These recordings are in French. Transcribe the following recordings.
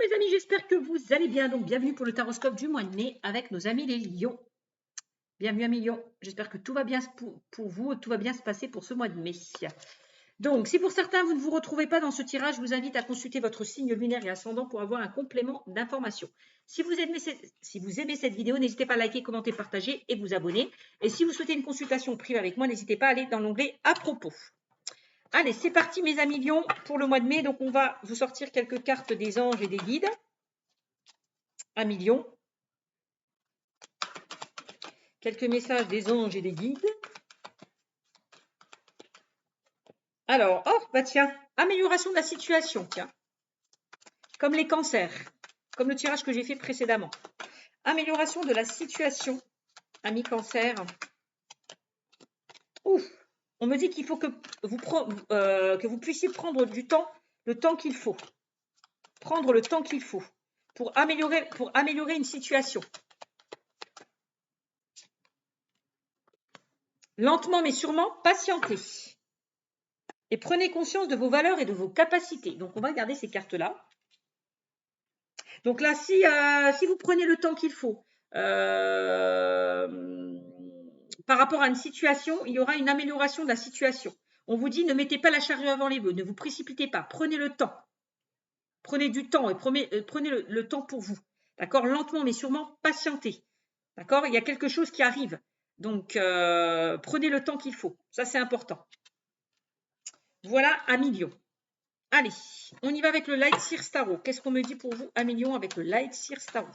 mes amis, j'espère que vous allez bien. Donc, bienvenue pour le taroscope du mois de mai avec nos amis les lions. Bienvenue amis lions. J'espère que tout va bien pour vous, tout va bien se passer pour ce mois de mai. Donc, si pour certains, vous ne vous retrouvez pas dans ce tirage, je vous invite à consulter votre signe lunaire et ascendant pour avoir un complément d'information. Si vous aimez cette vidéo, n'hésitez pas à liker, commenter, partager et vous abonner. Et si vous souhaitez une consultation privée avec moi, n'hésitez pas à aller dans l'onglet « À propos ». Allez, c'est parti mes amis lions pour le mois de mai. Donc, on va vous sortir quelques cartes des anges et des guides. Amis lions. Quelques messages des anges et des guides. Alors, oh, bah tiens, amélioration de la situation, tiens. Comme les cancers, comme le tirage que j'ai fait précédemment. Amélioration de la situation, amis cancer. Ouf, on me dit qu'il faut que vous puissiez prendre du temps, le temps qu'il faut. Prendre le temps qu'il faut pour améliorer une situation. Lentement mais sûrement, patientez. Et prenez conscience de vos valeurs et de vos capacités. Donc, on va regarder ces cartes-là. Donc là, si vous prenez le temps qu'il faut par rapport à une situation, il y aura une amélioration de la situation. On vous dit, ne mettez pas la charrue avant les bœufs, ne vous précipitez pas, prenez le temps. Prenez du temps et prenez le temps pour vous. D'accord? Lentement mais sûrement, patientez. D'accord? Il y a quelque chose qui arrive. Donc, prenez le temps qu'il faut. Ça, c'est important. Voilà, amis lions. Allez, on y va avec le Light Seer Tarot. Qu'est-ce qu'on me dit pour vous, amis lions, avec le Light Seer Tarot?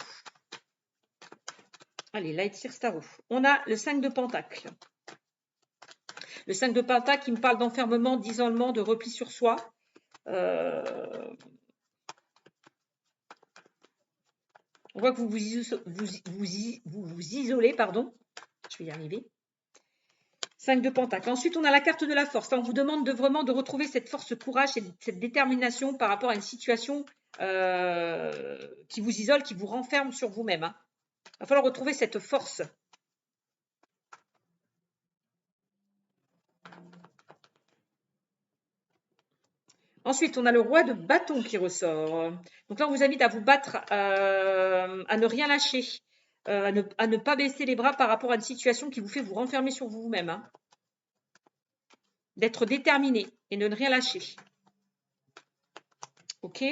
Allez, Light Seer Tarot. On a le 5 de Pentacle. Le 5 de Pentacle qui me parle d'enfermement, d'isolement, de repli sur soi. On voit que vous vous isolez, pardon. Je vais y arriver. 5 de Pentacle. Ensuite, on a la carte de la force. Là, on vous demande vraiment de retrouver cette force, courage, cette détermination par rapport à une situation qui vous isole, qui vous renferme sur vous-même. Hein. Il va falloir retrouver cette force. Ensuite, on a le roi de bâton qui ressort. Donc là, on vous invite à vous battre, à ne rien lâcher, à ne pas baisser les bras par rapport à une situation qui vous fait vous renfermer sur vous-même. Hein. D'être déterminé et de ne rien lâcher. Ok.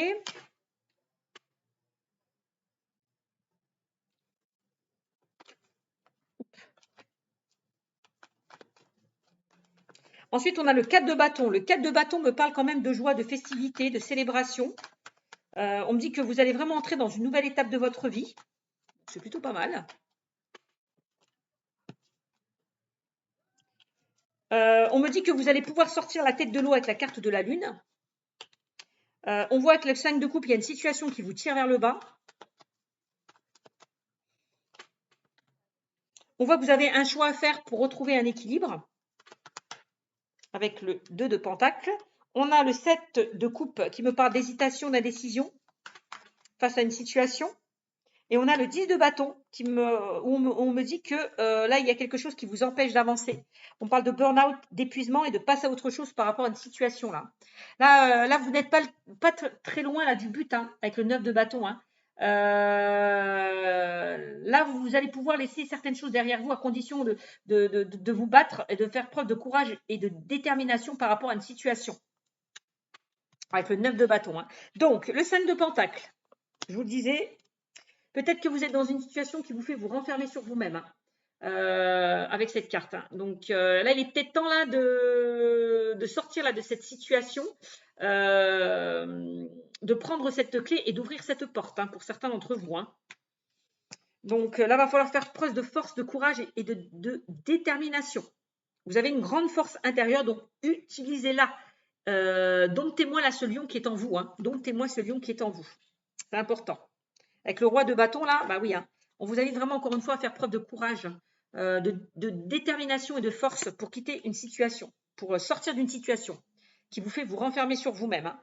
Ensuite, on a le 4 de bâton. Le 4 de bâton me parle quand même de joie, de festivité, de célébration. On me dit que vous allez vraiment entrer dans une nouvelle étape de votre vie. C'est plutôt pas mal. On me dit que vous allez pouvoir sortir la tête de l'eau avec la carte de la lune. On voit que le 5 de coupe, il y a une situation qui vous tire vers le bas. On voit que vous avez un choix à faire pour retrouver un équilibre avec le 2 de pentacle. On a le 7 de coupe qui me parle d'hésitation, d'indécision face à une situation. Et on a le 10 de bâton où on me dit que là, il y a quelque chose qui vous empêche d'avancer. On parle de burn-out, d'épuisement et de passer à autre chose par rapport à une situation. Là vous n'êtes pas très loin là, du but hein, avec le 9 de bâton. Hein. Là, vous allez pouvoir laisser certaines choses derrière vous à condition de vous battre et de faire preuve de courage et de détermination par rapport à une situation. Avec le 9 de bâton. Hein. Donc, le 5 de pentacle, je vous le disais, peut-être que vous êtes dans une situation qui vous fait vous renfermer sur vous-même hein, avec cette carte. Hein. Donc, là, il est peut-être temps là, de sortir là, de cette situation. De prendre cette clé et d'ouvrir cette porte hein, pour certains d'entre vous. Hein. Donc là, il va falloir faire preuve de force, de courage et de détermination. Vous avez une grande force intérieure, donc utilisez-la. Domptez-moi là ce lion qui est en vous. Hein. Domptez-moi ce lion qui est en vous. C'est important. Avec le roi de bâton, là, bah oui, hein, on vous invite vraiment encore une fois à faire preuve de courage, de détermination et de force pour quitter une situation, pour sortir d'une situation qui vous fait vous renfermer sur vous-même. Hein.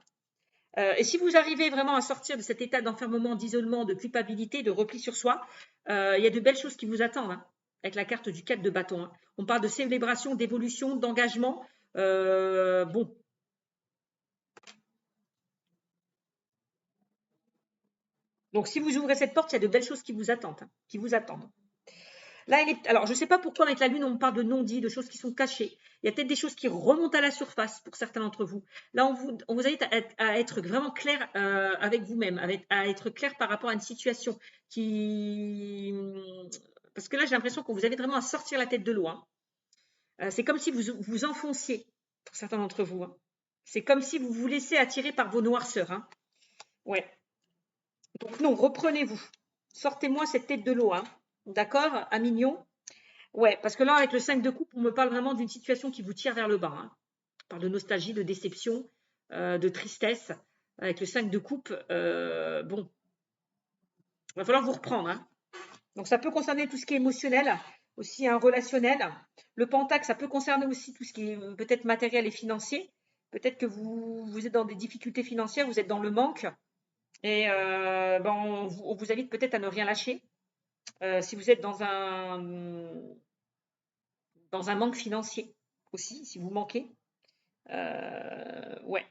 Et si vous arrivez vraiment à sortir de cet état d'enfermement, d'isolement, de culpabilité, de repli sur soi, il y a de belles choses qui vous attendent hein, avec la carte du 4 de bâton. Hein. On parle de célébration, d'évolution, d'engagement. Bon. Donc, si vous ouvrez cette porte, il y a de belles choses qui vous attendent. Qui vous attendent. Là, alors, je ne sais pas pourquoi avec la Lune, on parle de non-dits, de choses qui sont cachées. Il y a peut-être des choses qui remontent à la surface pour certains d'entre vous. Là, on vous invite à être vraiment clair avec vous-même, à être clair par rapport à une situation qui… Parce que là, j'ai l'impression que vous avez vraiment à sortir la tête de l'eau. Hein. C'est comme si vous vous enfonciez, pour certains d'entre vous. Hein. C'est comme si vous vous laissez attirer par vos noirceurs. Hein. Ouais. Donc non, reprenez-vous. Sortez-moi cette tête de l'eau. Hein. D'accord, à mignon. Ouais, parce que là, avec le 5 de coupe, on me parle vraiment d'une situation qui vous tire vers le bas. Hein. On parle de nostalgie, de déception, de tristesse. Avec le 5 de coupe, bon, il va falloir vous reprendre. Hein. Donc, ça peut concerner tout ce qui est émotionnel, aussi un relationnel. Le pentacle, ça peut concerner aussi tout ce qui est peut-être matériel et financier. Peut-être que vous êtes dans des difficultés financières, vous êtes dans le manque. Et ben, on vous invite peut-être à ne rien lâcher. Si vous êtes dans un manque financier aussi, si vous manquez. Ouais.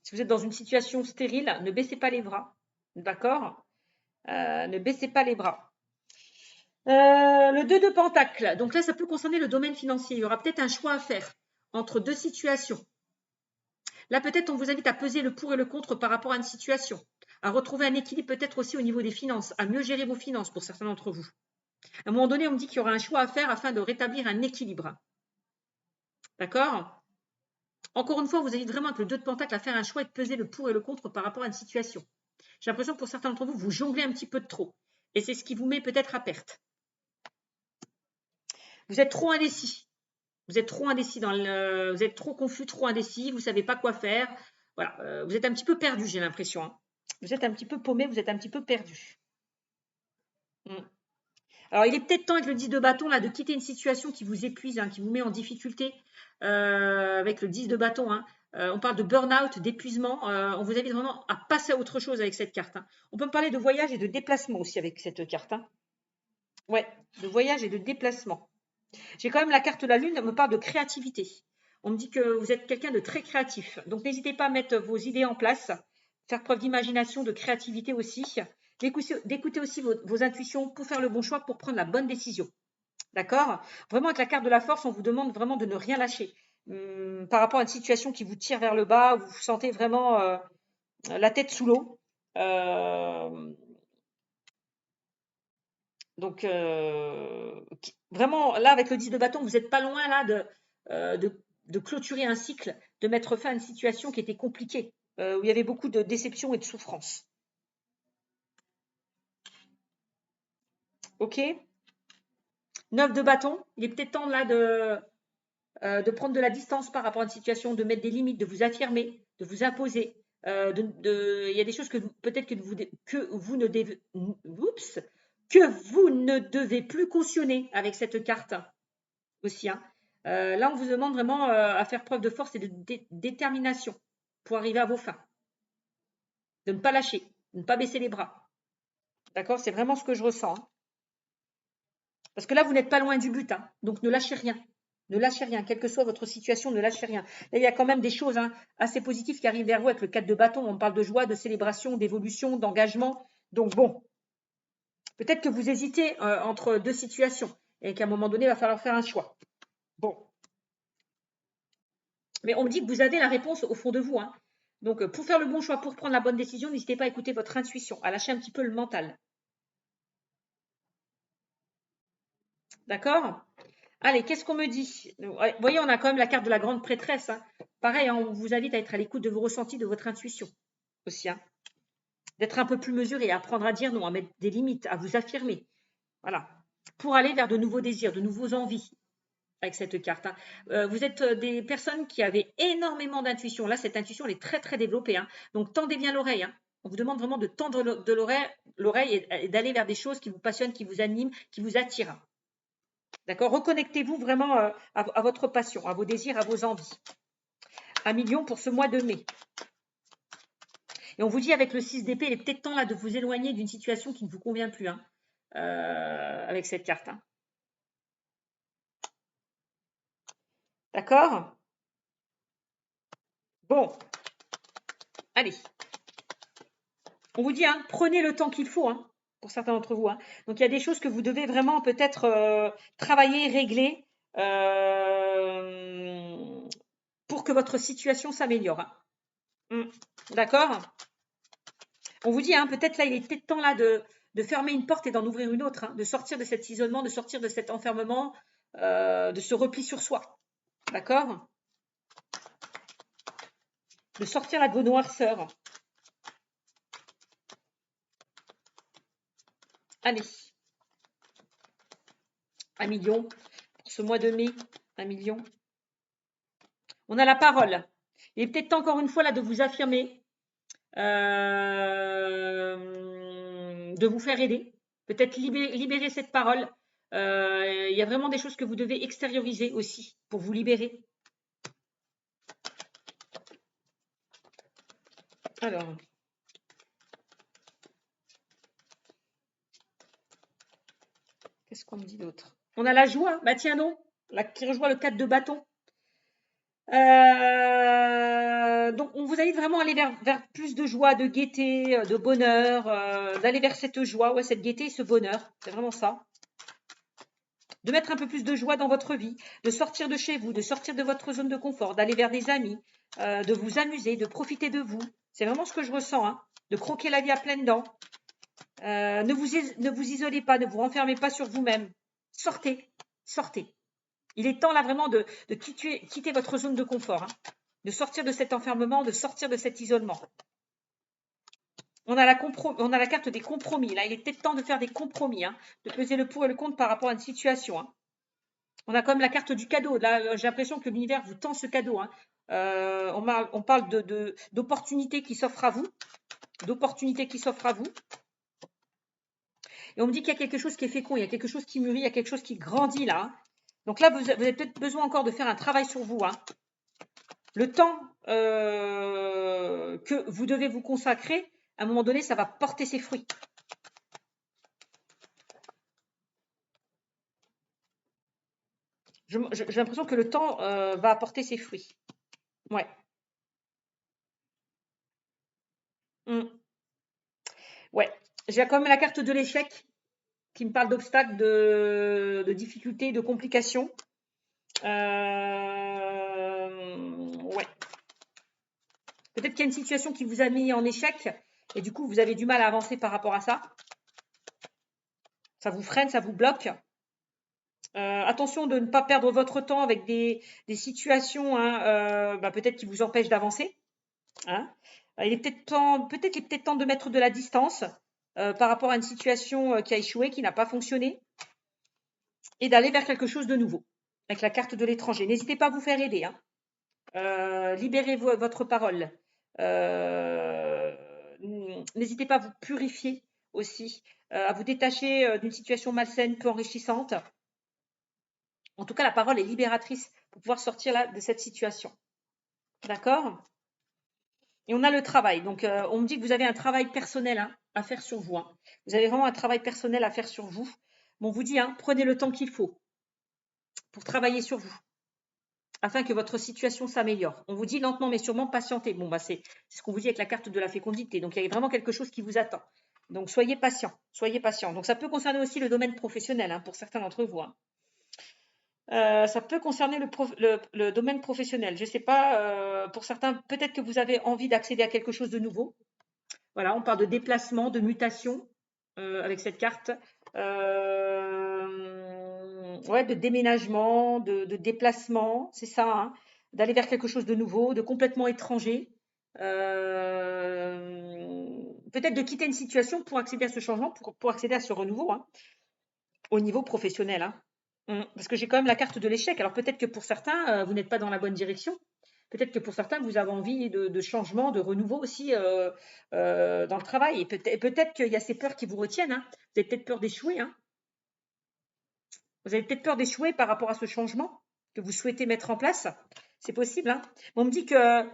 Si vous êtes dans une situation stérile, ne baissez pas les bras. D'accord. Ne baissez pas les bras. Le 2 de pentacle. Donc là, ça peut concerner le domaine financier. Il y aura peut-être un choix à faire entre deux situations. Là, peut-être on vous invite à peser le pour et le contre par rapport à une situation, à retrouver un équilibre peut-être aussi au niveau des finances, à mieux gérer vos finances pour certains d'entre vous. À un moment donné, on me dit qu'il y aura un choix à faire afin de rétablir un équilibre. D'accord. Encore une fois, on vous invite vraiment avec le 2 de pentacle à faire un choix et de peser le pour et le contre par rapport à une situation. J'ai l'impression que pour certains d'entre vous, vous jonglez un petit peu de trop. Et c'est ce qui vous met peut-être à perte. Vous êtes trop indécis. Vous êtes trop indécis, vous êtes trop confus, trop indécis, vous ne savez pas quoi faire. Voilà, vous êtes un petit peu perdu, j'ai l'impression. Hein. Vous êtes un petit peu paumé, vous êtes un petit peu perdu. Alors, il est peut-être temps avec le 10 de bâton là, de quitter une situation qui vous épuise, hein, qui vous met en difficulté avec le 10 de bâton. Hein. On parle de burn-out, d'épuisement. On vous invite vraiment à passer à autre chose avec cette carte. Hein. On peut me parler de voyage et de déplacement aussi avec cette carte. Hein. Ouais, de voyage et de déplacement. J'ai quand même la carte de la Lune, elle me parle de créativité. On me dit que vous êtes quelqu'un de très créatif. Donc, n'hésitez pas à mettre vos idées en place, faire preuve d'imagination, de créativité aussi. D'écouter aussi vos intuitions pour faire le bon choix, pour prendre la bonne décision. D'accord. Vraiment, avec la carte de la force, on vous demande vraiment de ne rien lâcher. Par rapport à une situation qui vous tire vers le bas, où vous vous sentez vraiment la tête sous l'eau. Donc, vraiment, là, avec le 10 de bâton, vous n'êtes pas loin là de clôturer un cycle, de mettre fin à une situation qui était compliquée, où il y avait beaucoup de déception et de souffrance. Ok. 9 de bâton, il est peut-être temps là de prendre de la distance par rapport à une situation, de mettre des limites, de vous affirmer, de vous imposer. Il y a des choses que peut-être que vous ne devez, que vous ne devez plus cautionner avec cette carte aussi. Hein. Là, on vous demande vraiment à faire preuve de force et de détermination pour arriver à vos fins. De ne pas lâcher, de ne pas baisser les bras. D'accord. C'est vraiment ce que je ressens. Hein. Parce que là, vous n'êtes pas loin du but. Hein. Donc, ne lâchez rien. Ne lâchez rien, quelle que soit votre situation, ne lâchez rien. Là, il y a quand même des choses hein, assez positives qui arrivent vers vous avec le 4 de bâton. On parle de joie, de célébration, d'évolution, d'engagement. Donc bon, peut-être que vous hésitez entre deux situations et qu'à un moment donné, il va falloir faire un choix. Bon. Mais on me dit que vous avez la réponse au fond de vous. Hein. Donc, pour faire le bon choix, pour prendre la bonne décision, n'hésitez pas à écouter votre intuition, à lâcher un petit peu le mental. D'accord ? Allez, qu'est-ce qu'on me dit? Vous voyez, on a quand même la carte de la grande prêtresse. Hein. Pareil, hein, on vous invite à être à l'écoute de vos ressentis, de votre intuition aussi. Hein. D'être un peu plus mesuré, à apprendre à dire non, à mettre des limites, à vous affirmer. Voilà. Pour aller vers de nouveaux désirs, de nouveaux envies avec cette carte. Hein. Vous êtes des personnes qui avaient énormément d'intuition. Là, cette intuition, elle est très, très développée. Hein. Donc, tendez bien l'oreille. Hein. On vous demande vraiment de tendre l'oreille et d'aller vers des choses qui vous passionnent, qui vous animent, qui vous attirent. D'accord. Reconnectez-vous vraiment à votre passion, à vos désirs, à vos envies. 1 million pour ce mois de mai. Et on vous dit avec le 6 d'épée, il est peut-être temps là de vous éloigner d'une situation qui ne vous convient plus hein, avec cette carte. Hein. D'accord. Bon. Allez. On vous dit, hein, prenez le temps qu'il faut, hein, pour certains d'entre vous. Hein. Donc, il y a des choses que vous devez vraiment peut-être travailler, régler pour que votre situation s'améliore. Hein. D'accord? On vous dit, hein, peut-être là, il est peut-être temps là de fermer une porte et d'en ouvrir une autre, hein, de sortir de cet isolement, de sortir de cet enfermement, de ce repli sur soi. D'accord? De sortir là de vos noirceurs. Allez. 1 million. Pour ce mois de mai, 1 million. On a la parole. Il est peut-être temps encore une fois là de vous affirmer, de vous faire aider. Peut-être libérer cette parole. Il y a vraiment des choses que vous devez extérioriser aussi pour vous libérer. Alors, qu'est-ce qu'on me dit d'autre? On a la joie. Bah tiens non, là, qui rejoint le 4 de bâton. Donc, on vous invite vraiment à aller vers plus de joie, de gaieté, de bonheur, d'aller vers cette joie, ouais, cette gaieté et ce bonheur. C'est vraiment ça. De mettre un peu plus de joie dans votre vie, de sortir de chez vous, de sortir de votre zone de confort, d'aller vers des amis, de vous amuser, de profiter de vous. C'est vraiment ce que je ressens, hein, de croquer la vie à pleines dents. Ne vous isolez pas, ne vous renfermez pas sur vous-même. Sortez, sortez. Il est temps là vraiment de quitter votre zone de confort, hein, de sortir de cet enfermement, de sortir de cet isolement. On a la carte des compromis. Là, il est peut-être temps de faire des compromis, hein, de peser le pour et le contre par rapport à une situation. Hein. On a comme la carte du cadeau. Là, j'ai l'impression que l'univers vous tend ce cadeau. Hein. On parle d'opportunités qui s'offrent à vous. D'opportunités qui s'offrent à vous. Et on me dit qu'il y a quelque chose qui est fécond, il y a quelque chose qui mûrit, il y a quelque chose qui grandit là. Hein. Donc là, vous avez peut-être besoin encore de faire un travail sur vous. Hein. Le temps que vous devez vous consacrer, à un moment donné, ça va porter ses fruits. J'ai l'impression que le temps va apporter ses fruits. Ouais. Ouais. J'ai quand même la carte de l'échec qui me parle d'obstacles, de difficultés, de complications. Ouais. Peut-être qu'il y a une situation qui vous a mis en échec et du coup, vous avez du mal à avancer par rapport à ça. Ça vous freine, ça vous bloque. Attention de ne pas perdre votre temps avec des situations hein, peut-être qui vous empêchent d'avancer. Hein. Il est peut-être temps de mettre de la distance par rapport à une situation qui a échoué, qui n'a pas fonctionné, et d'aller vers quelque chose de nouveau, avec la carte de l'étranger. N'hésitez pas à vous faire aider. Hein. Libérez votre parole. N'hésitez pas à vous purifier aussi, à vous détacher d'une situation malsaine, peu enrichissante. En tout cas, la parole est libératrice pour pouvoir sortir là, de cette situation. D'accord? Et on a le travail. Donc, on me dit que vous avez un travail personnel hein, à faire sur vous. Hein. Vous avez vraiment un travail personnel à faire sur vous. Bon, on vous dit, hein, prenez le temps qu'il faut pour travailler sur vous, afin que votre situation s'améliore. On vous dit lentement mais sûrement patientez. Bon, bah c'est ce qu'on vous dit avec la carte de la fécondité. Donc, il y a vraiment quelque chose qui vous attend. Donc, soyez patient, soyez patient. Donc, ça peut concerner aussi le domaine professionnel hein, pour certains d'entre vous. Hein. Ça peut concerner le domaine professionnel. Je ne sais pas, pour certains, peut-être que vous avez envie d'accéder à quelque chose de nouveau. Voilà, on parle de déplacement, de mutation avec cette carte. Ouais, de déménagement, de déplacement, c'est ça. Hein, d'aller vers quelque chose de nouveau, de complètement étranger. Peut-être de quitter une situation pour accéder à ce changement, pour accéder à ce renouveau hein, au niveau professionnel. Hein. Parce que j'ai quand même la carte de l'échec. Alors peut-être que pour certains, vous n'êtes pas dans la bonne direction. Peut-être que pour certains, vous avez envie de changement, de renouveau aussi dans le travail. Et peut-être qu'il y a ces peurs qui vous retiennent. Hein. Vous avez peut-être peur d'échouer. Hein. Vous avez peut-être peur d'échouer par rapport à ce changement que vous souhaitez mettre en place. C'est possible. Hein. On me dit que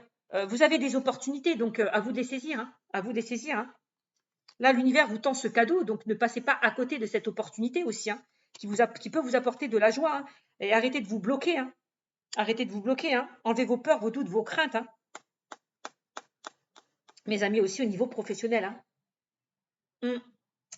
vous avez des opportunités, donc à vous de les saisir. Hein. À vous de les saisir. Hein. Là, l'univers vous tend ce cadeau, donc ne passez pas à côté de cette opportunité aussi, hein, qui peut vous apporter de la joie. Hein, et arrêtez de vous bloquer. Hein. Arrêtez de vous bloquer. Hein. Enlevez vos peurs, vos doutes, vos craintes. Hein. mes amis, aussi au niveau professionnel. Hein.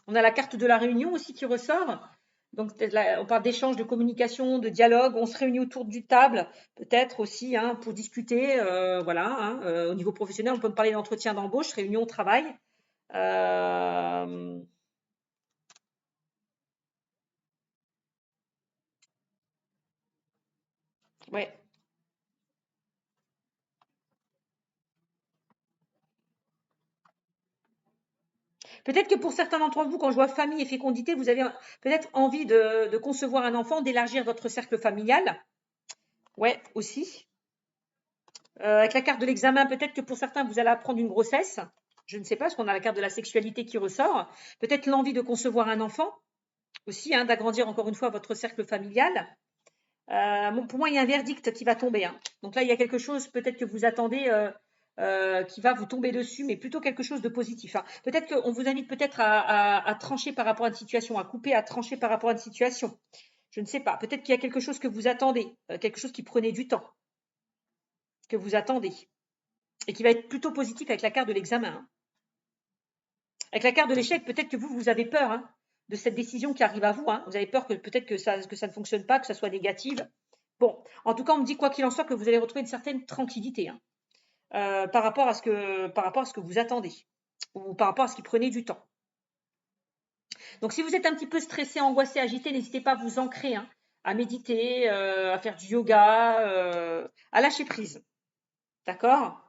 On a la carte de la réunion aussi qui ressort. Donc, là, on parle d'échange, de communication, de dialogue. On se réunit autour d'une table, peut-être aussi, hein, pour discuter. Voilà, hein, au niveau professionnel, on peut me parler d'entretien d'embauche, réunion au travail. Ouais. Peut-être que pour certains d'entre vous, quand je vois famille et fécondité, vous avez peut-être envie de concevoir un enfant, d'élargir votre cercle familial. Ouais, aussi. Avec la carte de l'examen, peut-être que pour certains, vous allez apprendre une grossesse. Je ne sais pas, parce qu'on a la carte de la sexualité qui ressort. Peut-être l'envie de concevoir un enfant aussi, hein, d'agrandir encore une fois votre cercle familial. Bon, pour moi, il y a un verdict qui va tomber. Hein. Donc là, il y a quelque chose peut-être que vous attendez qui va vous tomber dessus, mais plutôt quelque chose de positif. Hein. Peut-être qu'on vous invite peut-être à trancher par rapport à une situation, à couper, à trancher par rapport à une situation. Je ne sais pas. Peut-être qu'il y a quelque chose que vous attendez, quelque chose qui prenait du temps, que vous attendez, et qui va être plutôt positif avec la carte de l'examen. Hein. Avec la carte de l'échec, peut-être que vous avez peur hein, de cette décision qui arrive à vous. Hein. Vous avez peur que peut-être que ça ne fonctionne pas, que ça soit négatif. Bon, en tout cas, on me dit quoi qu'il en soit que vous allez retrouver une certaine tranquillité hein, par rapport à ce que vous attendez ou par rapport à ce qui prenait du temps. Donc, si vous êtes un petit peu stressé, angoissé, agité, n'hésitez pas à vous ancrer, hein, à méditer, à faire du yoga, à lâcher prise. D'accord?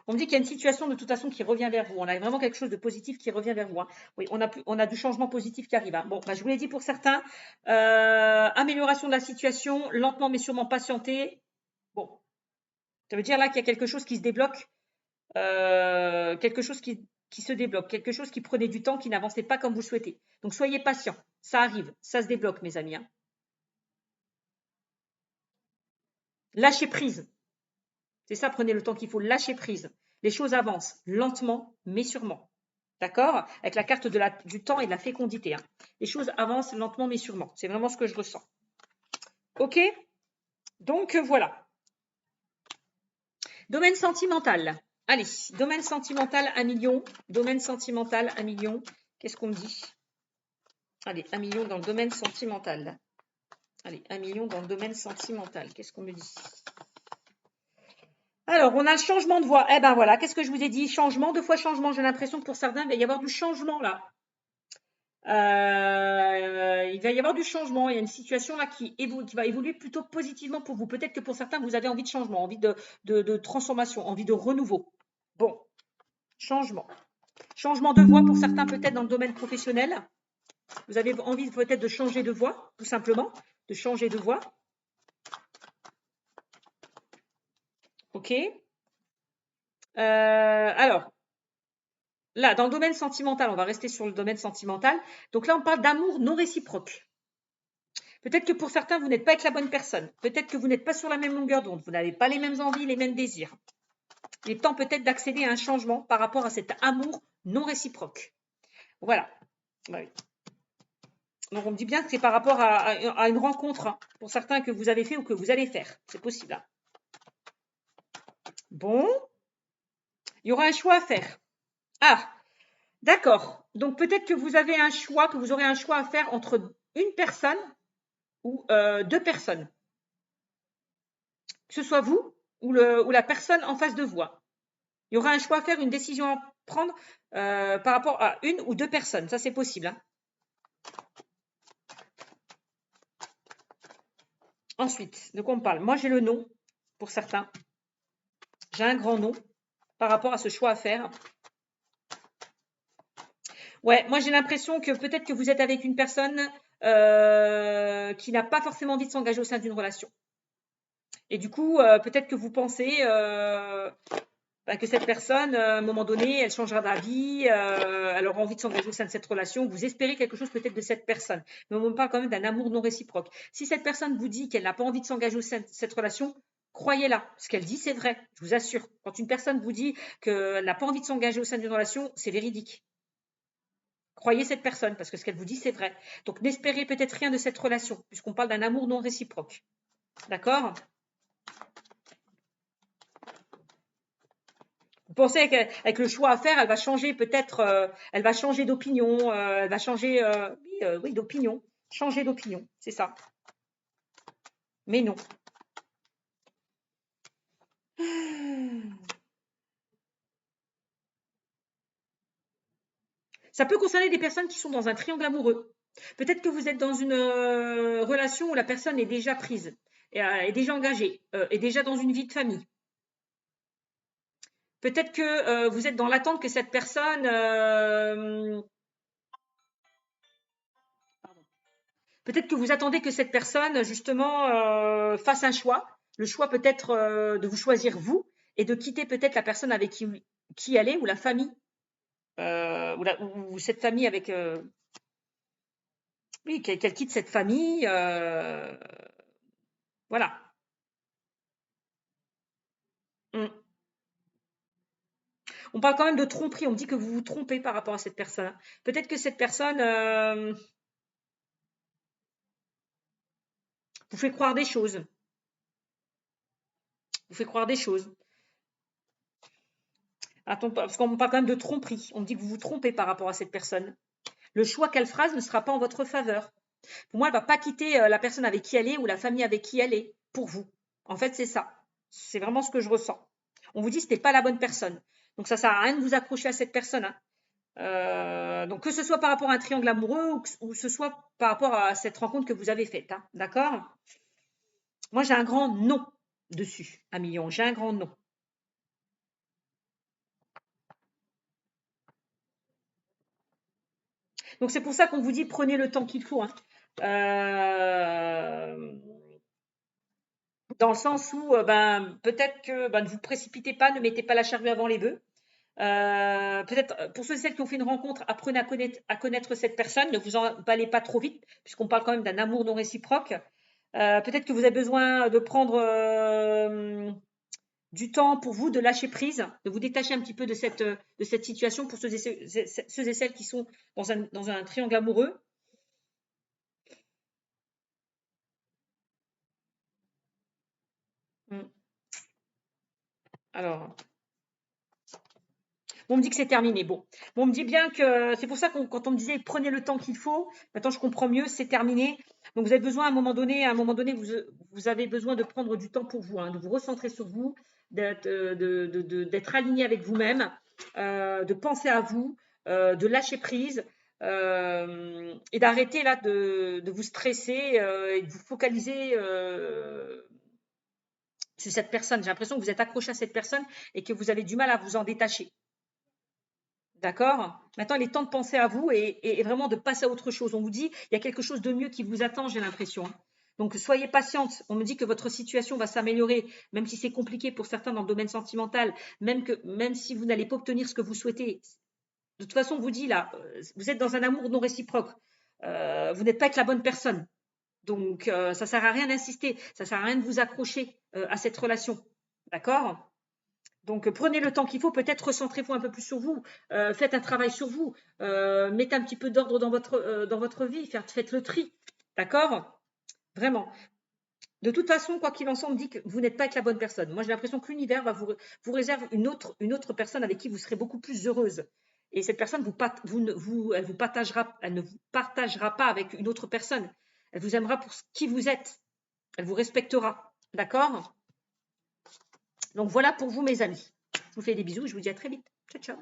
On me dit qu'il y a une situation de toute façon qui revient vers vous. On a vraiment quelque chose de positif qui revient vers vous. Hein. Oui, on a du changement positif qui arrive. Hein. Bon, bah, je vous l'ai dit pour certains. Amélioration de la situation, lentement mais sûrement patienter. Bon, ça veut dire là qu'il y a quelque chose qui se débloque, quelque chose qui se débloque, quelque chose qui prenait du temps, qui n'avançait pas comme vous le souhaitez. Donc soyez patient, ça arrive, ça se débloque, mes amis. Hein. Lâchez prise. C'est ça, prenez le temps qu'il faut, lâcher prise. Les choses avancent lentement, mais sûrement. D'accord? Avec la carte du temps et de la fécondité. Hein. Les choses avancent lentement, mais sûrement. C'est vraiment ce que je ressens. OK? Donc, voilà. Domaine sentimental. Allez, domaine sentimental, 1 million. Domaine sentimental, 1 million. Qu'est-ce qu'on me dit? Allez, 1 million dans le domaine sentimental. Allez, 1 million dans le domaine sentimental. Qu'est-ce qu'on me dit? Alors, on a le changement de voix. Eh ben voilà, qu'est-ce que je vous ai dit? Changement, 2 fois changement. J'ai l'impression que pour certains, il va y avoir du changement là. Il va y avoir du changement. Il y a une situation là qui va évoluer plutôt positivement pour vous. Peut-être que pour certains, vous avez envie de changement, envie de transformation, envie de renouveau. Bon, changement. Changement de voix pour certains, peut-être dans le domaine professionnel. Vous avez envie peut-être de changer de voix, tout simplement, de changer de voix. OK. Alors, là, dans le domaine sentimental, on va rester sur le domaine sentimental. Donc là, on parle d'amour non réciproque. Peut-être que pour certains, vous n'êtes pas avec la bonne personne. Peut-être que vous n'êtes pas sur la même longueur d'onde. Vous n'avez pas les mêmes envies, les mêmes désirs. Il est temps peut-être d'accéder à un changement par rapport à cet amour non réciproque. Voilà. Oui. Donc, on me dit bien que c'est par rapport à une rencontre, hein, pour certains que vous avez fait ou que vous allez faire. C'est possible. Hein. Bon. Il y aura un choix à faire. Ah, d'accord. Donc, peut-être que vous avez un choix, que vous aurez un choix à faire entre une personne ou 2 personnes. Que ce soit vous ou la personne en face de vous. Il y aura un choix à faire, une décision à prendre par rapport à une ou 2 personnes. Ça, c'est possible. Hein. Ensuite, de quoi on parle? Moi, j'ai le nom pour certains. J'ai un grand nom par rapport à ce choix à faire. Ouais, moi, j'ai l'impression que peut-être que vous êtes avec une personne qui n'a pas forcément envie de s'engager au sein d'une relation. Et du coup, peut-être que vous pensez que cette personne, à un moment donné, elle changera d'avis, elle aura envie de s'engager au sein de cette relation. Vous espérez quelque chose peut-être de cette personne. Mais on me parle quand même d'un amour non réciproque. Si cette personne vous dit qu'elle n'a pas envie de s'engager au sein de cette relation, croyez-la. Ce qu'elle dit, c'est vrai, je vous assure. Quand une personne vous dit qu'elle n'a pas envie de s'engager au sein d'une relation, c'est véridique. Croyez cette personne, parce que ce qu'elle vous dit, c'est vrai. Donc, n'espérez peut-être rien de cette relation, puisqu'on parle d'un amour non réciproque. D'accord ? Vous pensez avec le choix à faire, elle va changer peut-être, elle va changer d'opinion, elle va changer, oui, d'opinion, changer d'opinion, c'est ça. Mais non. Ça peut concerner des personnes qui sont dans un triangle amoureux. Peut-être que vous êtes dans une relation où la personne est déjà prise, est déjà engagée, est déjà dans une vie de famille. Peut-être que vous êtes dans l'attente que cette personne peut-être que vous attendez que cette personne, justement, fasse un choix. Le choix peut-être de vous choisir vous et de quitter peut-être la personne avec qui elle est ou la famille, ou cette famille avec. Oui, qu'elle quitte cette famille. Voilà. Mm. On parle quand même de tromperie. On me dit que vous vous trompez par rapport à cette personne. Peut-être que cette personne vous fait croire des choses. Vous fait croire des choses. Attends, parce qu'on parle quand même de tromperie. On me dit que vous vous trompez par rapport à cette personne. Le choix qu'elle fera ne sera pas en votre faveur. Pour moi, elle ne va pas quitter la personne avec qui elle est ou la famille avec qui elle est pour vous. En fait, c'est ça. C'est vraiment ce que je ressens. On vous dit que ce n'était pas la bonne personne. Donc, ça ne sert à rien de vous accrocher à cette personne. Hein. Donc, que ce soit par rapport à un triangle amoureux ou que ce soit par rapport à cette rencontre que vous avez faite. Hein. D'accord? Moi, j'ai un grand non dessus, un million. J'ai un grand non. Donc, c'est pour ça qu'on vous dit prenez le temps qu'il faut. Hein. Dans le sens où peut-être que ne vous précipitez pas, ne mettez pas la charrue avant les bœufs. Peut-être pour ceux et celles qui ont fait une rencontre, apprenez à connaître cette personne, ne vous emballez pas trop vite, puisqu'on parle quand même d'un amour non réciproque. Peut-être que vous avez besoin de prendre du temps pour vous, de lâcher prise, de vous détacher un petit peu de cette situation pour ceux et celles qui sont dans un triangle amoureux. Alors, on me dit que c'est terminé. Bon, on me dit bien que c'est pour ça que quand on me disait prenez le temps qu'il faut, maintenant je comprends mieux, c'est terminé. Donc vous avez besoin à un moment donné, vous avez besoin de prendre du temps pour vous, hein, de vous recentrer sur vous, d'être aligné avec vous-même, de penser à vous, de lâcher prise et d'arrêter là de vous stresser et de vous focaliser sur cette personne. J'ai l'impression que vous êtes accroché à cette personne et que vous avez du mal à vous en détacher. D'accord? Maintenant, il est temps de penser à vous et vraiment de passer à autre chose. On vous dit, il y a quelque chose de mieux qui vous attend, j'ai l'impression. Hein. Donc, soyez patiente. On me dit que votre situation va s'améliorer, même si c'est compliqué pour certains dans le domaine sentimental, même si vous n'allez pas obtenir ce que vous souhaitez. De toute façon, on vous dit là, vous êtes dans un amour non réciproque. Vous n'êtes pas avec la bonne personne. Donc, ça ne sert à rien d'insister. Ça ne sert à rien de vous accrocher à cette relation. D'accord? Donc, prenez le temps qu'il faut, peut-être recentrez-vous un peu plus sur vous, faites un travail sur vous, mettez un petit peu d'ordre dans votre vie, faites le tri, d'accord? Vraiment. De toute façon, quoi qu'il en soit, on me dit que vous n'êtes pas avec la bonne personne. Moi, j'ai l'impression que l'univers vous réserve une autre personne avec qui vous serez beaucoup plus heureuse. Et cette personne, elle ne vous partagera pas avec une autre personne. Elle vous aimera pour qui vous êtes. Elle vous respectera, d'accord? Donc voilà pour vous, mes amis. Je vous fais des bisous, je vous dis à très vite. Ciao, ciao.